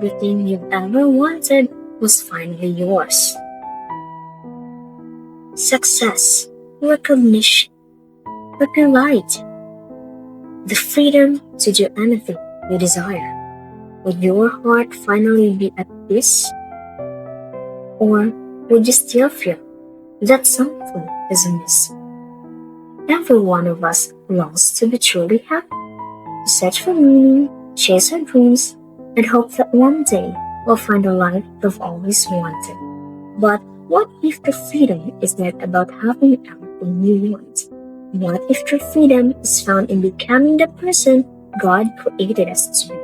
everything you've ever wanted was finally yours. Success, recognition, popularity, the freedom to do anything you desire. Would your heart finally be at peace? Or would you still feel that something is amiss? Every one of us longs to be truly happy, to search for meaning, chase our dreams, and hope that one day we'll find the life we've always wanted. But what if the freedom is not about having everything you want? What if true freedom is found in becoming the person God created us to be?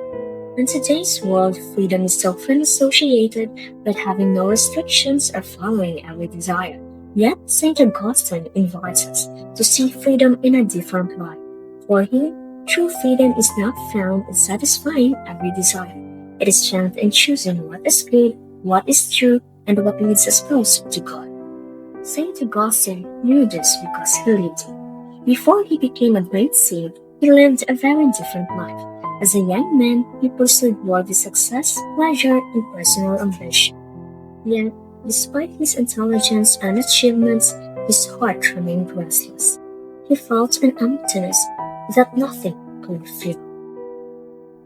In today's world, freedom is often associated with having no restrictions or following every desire. Yet, St. Augustine invites us to see freedom in a different light. For him, true freedom is not found in satisfying every desire. It is found in choosing what is good, what is true, and what leads us closer to God. St. Augustine knew this because he lived it. Before he became a great saint, he lived a very different life. As a young man, he pursued worldly success, pleasure, and personal ambition. Yet, despite his intelligence and achievements, his heart remained restless. He felt an emptiness that nothing could fill.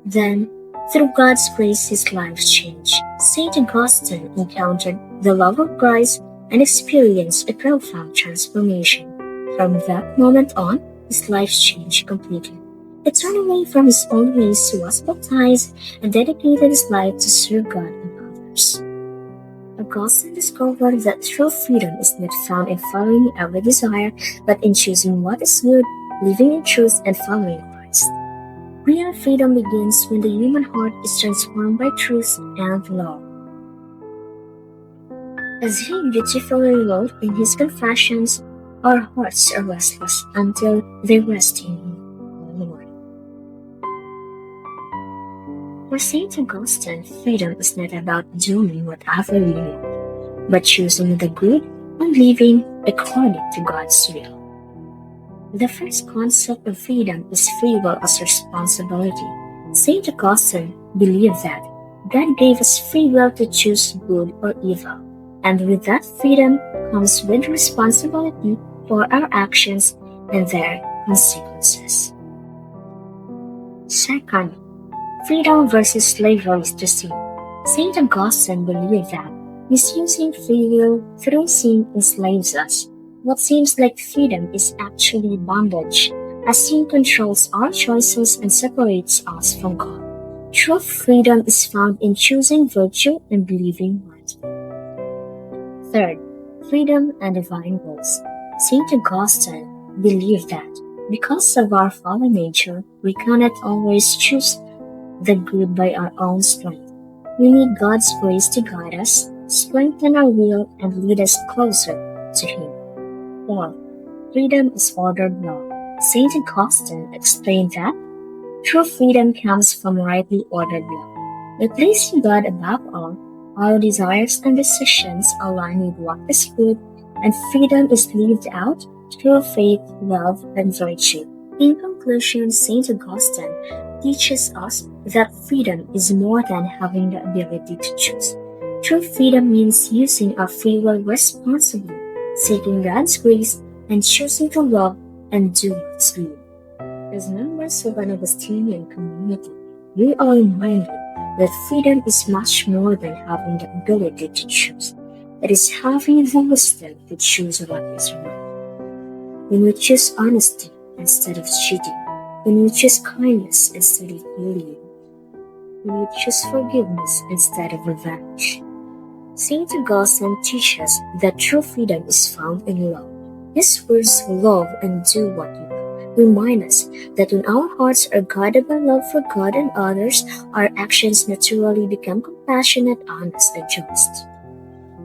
Then, through God's grace, his life changed. St. Augustine encountered the love of Christ and experienced a profound transformation. From that moment on, his life changed completely. He turned away from his own ways, was baptized, and dedicated his life to serve God and others. Augustine discovered that true freedom is not found in following every desire, but in choosing what is good, living in truth, and following Christ. Real freedom begins when the human heart is transformed by truth and love. As he beautifully wrote in his Confessions, our hearts are restless until they rest in you, O Lord. For St. Augustine, freedom is not about doing whatever we want, but choosing the good and living according to God's will. The first concept of freedom is free will as responsibility. St. Augustine believed that God gave us free will to choose good or evil, and with that freedom comes with responsibility for our actions and their consequences. Second, freedom versus slavery to sin. St. Augustine believed that misusing free will through sin enslaves us. What seems like freedom is actually bondage, as sin controls our choices and separates us from God. True freedom is found in choosing virtue and believing right. Third, freedom and divine grace. St. Augustine believed that because of our fallen nature, we cannot always choose the good by our own strength. We need God's grace to guide us, strengthen our will, and lead us closer to Him. 4. Freedom is ordered law. St. Augustine explained that true freedom comes from rightly ordered law. By placing God above all, our desires and decisions align with what is good, and freedom is lived out through faith, love, and virtue. In conclusion, St. Augustine teaches us that freedom is more than having the ability to choose. True freedom means using our free will responsibly, seeking God's grace, and choosing to love and do what's good. As members of an Augustinian community, we are reminded that freedom is much more than having the ability to choose. It is having the wisdom to choose what is right. When we choose honesty instead of cheating, when we choose kindness instead of bullying, when we choose forgiveness instead of revenge. St. Augustine teaches that true freedom is found in love. His words, love and do what you will, remind us that when our hearts are guided by love for God and others, our actions naturally become compassionate, honest, and just.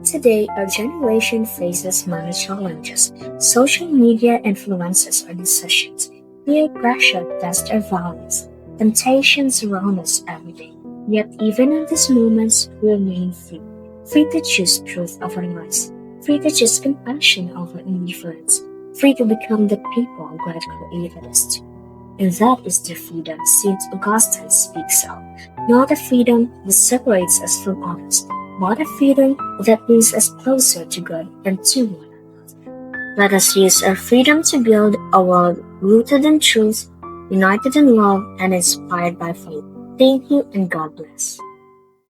Today, our generation faces many challenges. Social media influences our decisions. Peer pressure tests our values. Temptations surround us every day. Yet even in these moments, we remain free. Free to choose truth over lies. Free to choose compassion over indifference. Free to become the people God created us to. And that is the freedom St. Augustine speaks of. not a freedom that separates us from others, but a freedom that brings us closer to God and to one another. Let us use our freedom to build a world rooted in truth, united in love, and inspired by faith. Thank you and God bless.